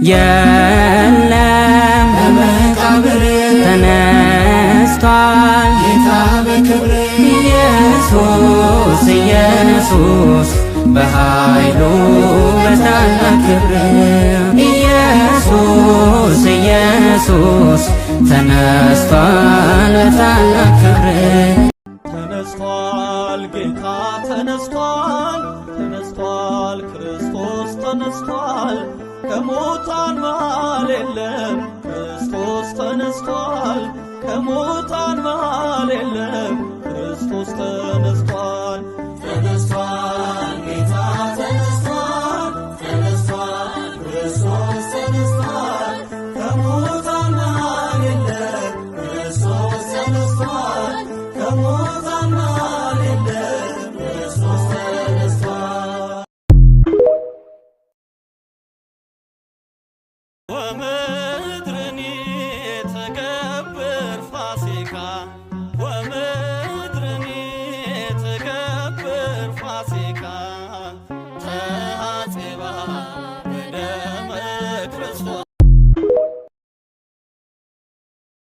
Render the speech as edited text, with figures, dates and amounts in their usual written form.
የለም በመቃብር ተነስቷል ጌታ በክብር ኢየሱስ ኢየሱስ በኃይሉ በታላቅ ክብር ኢየሱስ ኢየሱስ ተነስቷል በታላቅ ክብር ተነስቷል ጌታ ተነስቷል ተነስቷል ክርስቶስ ተነስቷል ከሙታን መሃል የለም ክርስቶስ ተነስቷል ከሙታን መሃል የለም ክርስቶስ ተነስቷል ተነስቷል ጌታ ተነስቷል ተነስቷል ክርስቶስ ተነስቷል ከሙታን መሃል የለም ክርስቶስ ተነስቷል ከሙታን መሃል የለም ክርስቶስ ተነስቷል